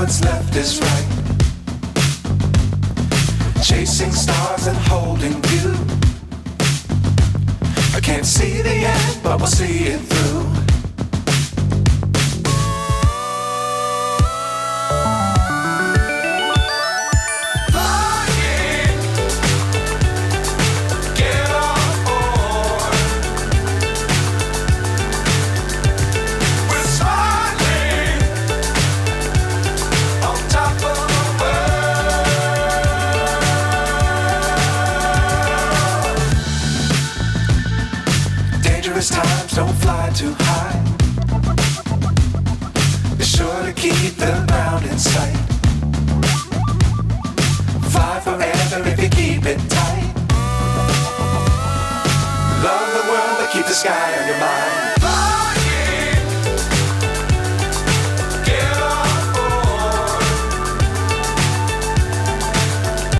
what's left is right. Chasing stars and holding you. I can't see the end, but we'll see it through. Times don't fly too high. Be sure to keep the ground in sight. Fly forever if you keep it tight. Love the world but keep the sky on your mind.